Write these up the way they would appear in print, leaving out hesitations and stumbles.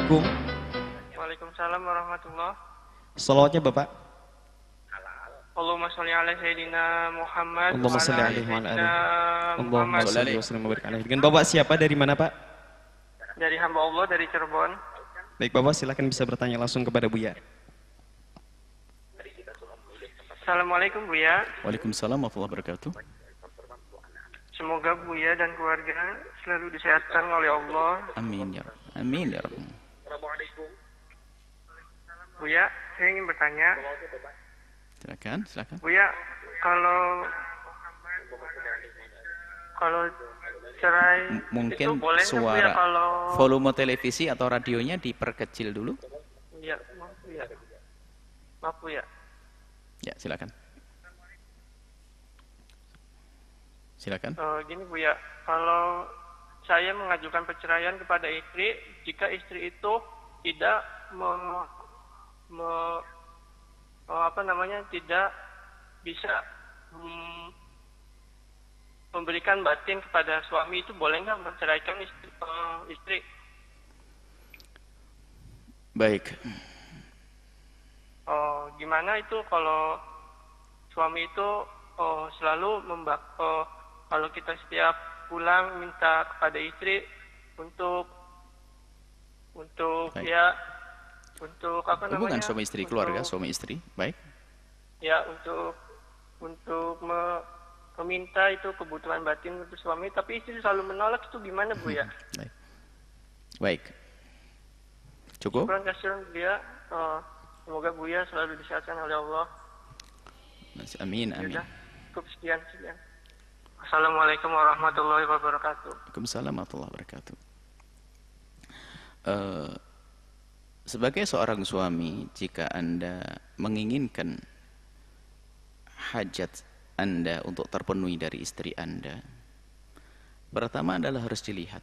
Assalamualaikum. Waalaikumsalam warahmatullah. Salawatnya Bapak. Allahumma sholli ala Sayyidina Muhammad wa Allahumma ala salli ali alaihi wa ala Sayyidina alihi. Allahumma Muhammad. salli wa sallim wa barik alaihi. Dengan Bapak siapa dari mana Pak? Dari hamba Allah dari Cirebon. Baik Bapak, silakan bisa bertanya langsung kepada Buya. Assalamualaikum Buya. Waalaikumsalam warahmatullahi wabarakatuh. Semoga Buya dan keluarga selalu disehatkan oleh Allah. Amin ya Rabb. Amin ya Rabb. Buya, saya ingin bertanya. Silakan, silakan. Buya, kalau cerai itu Mungkin boleh nggak, Buya, suara kalau volume televisi atau radionya diperkecil dulu. Iya, maaf Buya. Maaf Buya. Ya, silakan. Silakan. Gini Buya, kalau saya mengajukan perceraian kepada istri, jika istri itu tidak tidak bisa memberikan batin kepada suami, itu boleh nggak menceraikan istri? Baik. Gimana itu kalau suami itu selalu kalau kita setiap pulang minta kepada istri untuk Baik. ya untuk apa namanya? Hubungan suami istri, keluarga suami istri. Baik. Ya untuk meminta itu kebutuhan batin untuk suami, tapi istri selalu menolak, itu gimana Bu ya? Baik. Baik. Cukup? Kurang kasihan dia. Semoga Buya selalu disehatkan oleh Allah. Amin, amin. Sudah, cukup sekian. Assalamualaikum warahmatullahi wabarakatuh. Waalaikumsalam warahmatullahi wabarakatuh. Sebagai seorang suami, jika Anda menginginkan hajat Anda untuk terpenuhi dari istri Anda, pertama adalah harus dilihat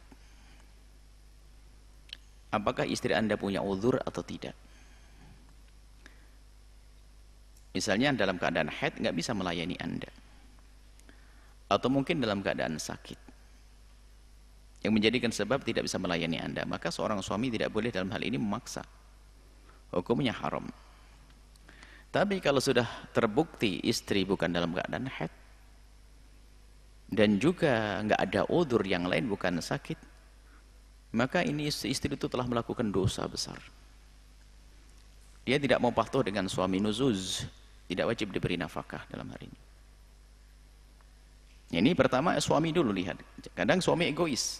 apakah istri Anda punya uzur atau tidak. Misalnya dalam keadaan haid nggak bisa melayani Anda, atau mungkin dalam keadaan sakit yang menjadikan sebab tidak bisa melayani Anda, maka seorang suami tidak boleh dalam hal ini memaksa. Hukumnya haram. Tapi kalau sudah terbukti istri bukan dalam keadaan haid dan juga nggak ada udzur yang lain, bukan sakit, maka ini istri itu telah melakukan dosa besar. Dia tidak mau patuh dengan suami nuzuz, tidak wajib diberi nafkah dalam hari ini. Ini pertama suami dulu lihat. Kadang suami egois.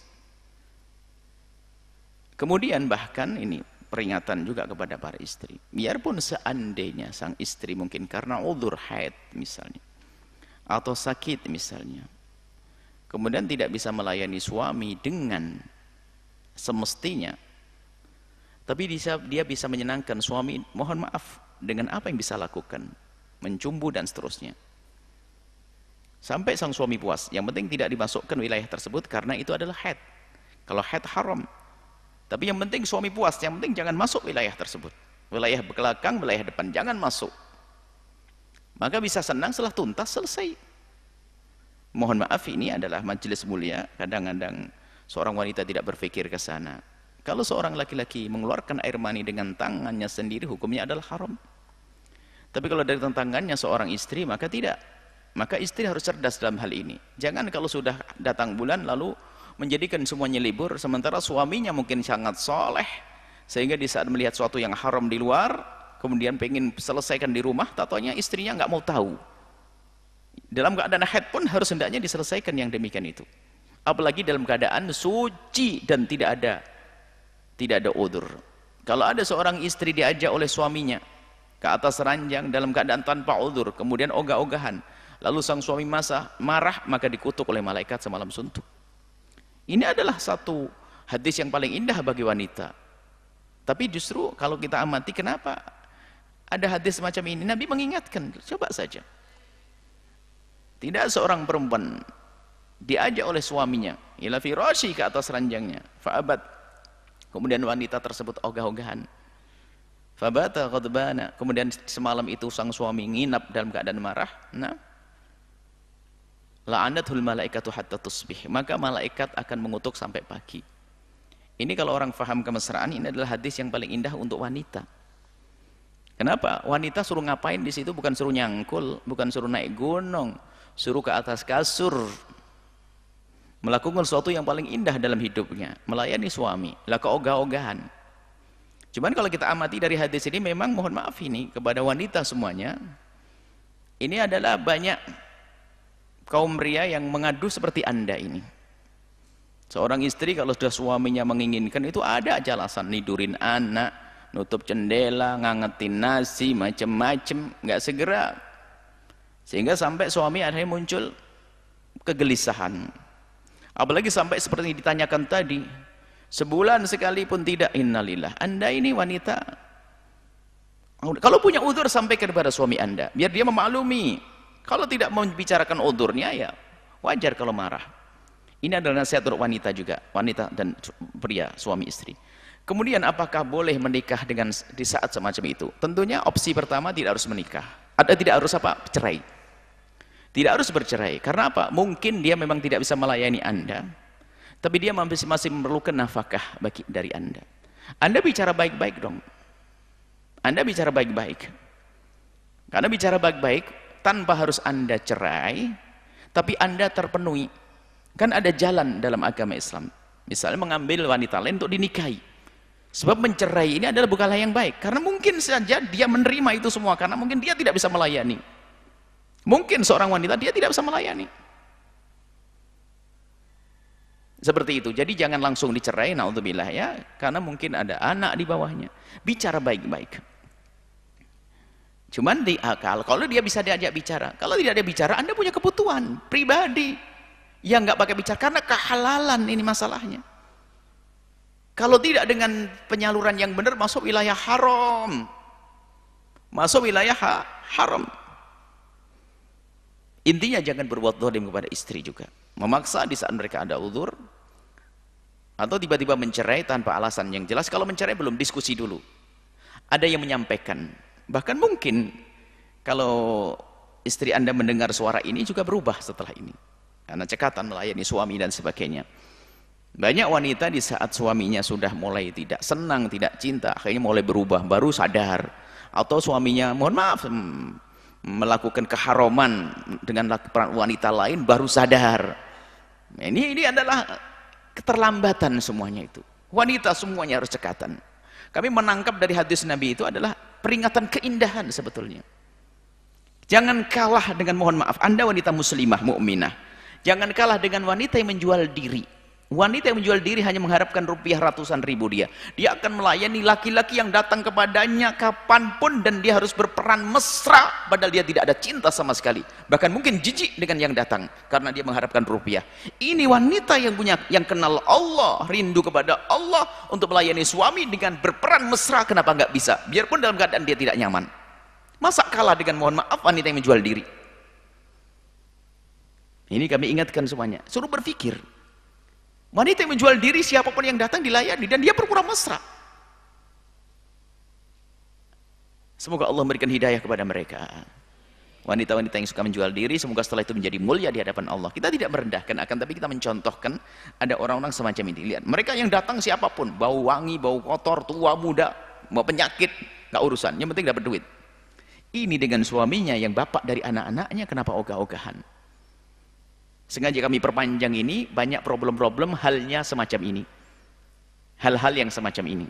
Kemudian bahkan ini peringatan juga kepada para istri. Biarpun seandainya sang istri mungkin karena udzur haid misalnya, atau sakit misalnya, kemudian tidak bisa melayani suami dengan semestinya, tapi dia bisa menyenangkan suami, mohon maaf, dengan apa yang bisa lakukan, mencumbu dan seterusnya, sampai sang suami puas. Yang penting tidak dimasukkan wilayah tersebut karena itu adalah haid. Kalau haid haram, tapi yang penting suami puas, yang penting jangan masuk wilayah tersebut, wilayah belakang, wilayah depan, jangan masuk. Maka bisa senang setelah tuntas, selesai. Mohon maaf, ini adalah majelis mulia, kadang-kadang seorang wanita tidak berpikir ke sana. Kalau seorang laki-laki mengeluarkan air mani dengan tangannya sendiri, hukumnya adalah haram. Tapi kalau dari tangannya seorang istri, maka tidak. Maka istri harus cerdas dalam hal ini. Jangan kalau sudah datang bulan lalu menjadikan semuanya libur, sementara suaminya mungkin sangat soleh, sehingga di saat melihat sesuatu yang haram di luar, kemudian pengen selesaikan di rumah, tatonya istrinya nggak mau tahu. Dalam keadaan haid pun harus hendaknya diselesaikan yang demikian itu. Apalagi dalam keadaan suci dan tidak ada udzur. Kalau ada seorang istri diajak oleh suaminya ke atas ranjang dalam keadaan tanpa udzur, kemudian ogah-ogahan, lalu sang suami marah, maka dikutuk oleh malaikat semalam suntuk. Ini adalah satu hadis yang paling indah bagi wanita. Tapi justru kalau kita amati, kenapa ada hadis semacam ini? Nabi mengingatkan, coba saja. Tidak seorang perempuan diajak oleh suaminya ila firasyi, ke atas ranjangnya, fa'abat, kemudian wanita tersebut ogah-ogahan, fabata ghadbana, kemudian semalam itu sang suami nginap dalam keadaan marah, nah, la'anathul malaikatu hatta tusbih, maka malaikat akan mengutuk sampai pagi. Ini kalau orang faham kemesraan, ini adalah hadis yang paling indah untuk wanita. Kenapa? Wanita suruh ngapain di situ? Bukan suruh nyangkul, bukan suruh naik gunung, suruh ke atas kasur, melakukan sesuatu yang paling indah dalam hidupnya, melayani suami, lah keogah-ogahan. Cuman kalau kita amati dari hadis ini, memang mohon maaf ini kepada wanita semuanya, ini adalah banyak kaum pria yang mengadu seperti Anda ini. Seorang istri kalau sudah suaminya menginginkan, itu ada aja alasan, nidurin anak, nutup jendela, ngangetin nasi, macem-macem, nggak segera, sehingga sampai suami akhirnya muncul kegelisahan. Apalagi sampai seperti yang ditanyakan tadi, sebulan sekalipun tidak, innalillah. Anda ini wanita, kalau punya udzur sampaikan kepada suami Anda, biar dia memaklumi. Kalau tidak membicarakan udzurnya, ya wajar kalau marah. Ini adalah nasihat untuk wanita juga, wanita dan pria, suami istri. Kemudian apakah boleh menikah dengan di saat semacam itu? Tentunya opsi pertama tidak harus menikah. Ada tidak harus apa? Cerai. Tidak harus bercerai. Karena apa? Mungkin dia memang tidak bisa melayani Anda, tapi dia masih memerlukan nafkah dari Anda. Anda bicara baik-baik dong. Anda bicara baik-baik. Karena bicara baik-baik tanpa harus Anda cerai, tapi Anda terpenuhi. Kan ada jalan dalam agama Islam. Misalnya mengambil wanita lain untuk dinikahi. Sebab mencerai ini adalah bukanlah yang baik. Karena mungkin saja dia menerima itu semua. Karena mungkin dia tidak bisa melayani. Mungkin seorang wanita dia tidak bisa melayani. Seperti itu. Jadi jangan langsung dicerai, naudzubillah ya. Karena mungkin ada anak di bawahnya. Bicara baik-baik. Cuman kalau dia bisa diajak bicara. Kalau tidak ada bicara, Anda punya kebutuhan pribadi. Yang nggak pakai bicara, karena kehalalan ini masalahnya. Kalau tidak dengan penyaluran yang benar, masuk wilayah haram. Masuk wilayah haram. Intinya jangan berbuat zalim kepada istri juga. Memaksa di saat mereka ada uzur, atau tiba-tiba mencerai tanpa alasan yang jelas. Kalau mencerai belum, diskusi dulu. Ada yang menyampaikan. Bahkan mungkin kalau istri Anda mendengar suara ini juga berubah setelah ini. Karena cekatan melayani suami dan sebagainya. Banyak wanita di saat suaminya sudah mulai tidak senang, tidak cinta, akhirnya mulai berubah, baru sadar. Atau suaminya, mohon maaf, melakukan keharaman dengan peran wanita lain, baru sadar. Ini adalah keterlambatan semuanya itu. Wanita semuanya harus cekatan. Kami menangkap dari hadis Nabi itu adalah peringatan keindahan sebetulnya. Jangan kalah dengan, mohon maaf, Anda wanita muslimah, mukminah. Jangan kalah dengan wanita yang menjual diri. Wanita yang menjual diri hanya mengharapkan rupiah ratusan ribu dia. Dia akan melayani laki-laki yang datang kepadanya kapanpun, dan dia harus berperan mesra padahal dia tidak ada cinta sama sekali. Bahkan mungkin jijik dengan yang datang karena dia mengharapkan rupiah. Ini wanita yang kenal Allah, rindu kepada Allah untuk melayani suami dengan berperan mesra. Kenapa nggak bisa? Biarpun dalam keadaan dia tidak nyaman. Masa kalah dengan, mohon maaf, wanita yang menjual diri? Ini kami ingatkan semuanya, suruh berpikir. Wanita yang menjual diri, siapapun yang datang dilayani, dan dia berpura mesra. Semoga Allah memberikan hidayah kepada mereka. Wanita-wanita yang suka menjual diri, semoga setelah itu menjadi mulia di hadapan Allah. Kita tidak merendahkan, tapi kita mencontohkan ada orang-orang semacam ini. Lihat, mereka yang datang siapapun, bau wangi, bau kotor, tua, muda, mau penyakit, gak urusan, yang penting dapat duit. Ini dengan suaminya yang bapak dari anak-anaknya, kenapa ogah-ogahan? Sengaja kami perpanjang ini, banyak problem-problem halnya semacam ini. Hal-hal yang semacam ini.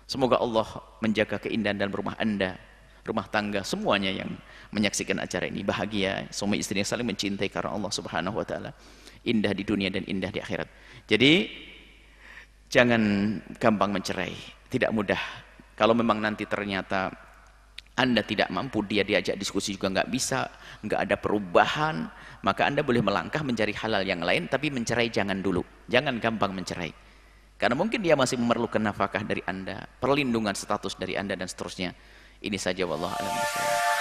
Semoga Allah menjaga keindahan dalam rumah Anda, rumah tangga, semuanya yang menyaksikan acara ini bahagia, suami istri yang saling mencintai karena Allah Subhanahu wa taala. Indah di dunia dan indah di akhirat. Jadi jangan gampang mencerai, tidak mudah. Kalau memang nanti ternyata Anda tidak mampu, dia diajak diskusi juga nggak bisa, nggak ada perubahan, maka Anda boleh melangkah mencari halal yang lain, tapi mencerai jangan dulu. Jangan gampang mencerai. Karena mungkin dia masih memerlukan nafkah dari Anda, perlindungan status dari Anda dan seterusnya. Ini saja, wallahu a'lam bishawab.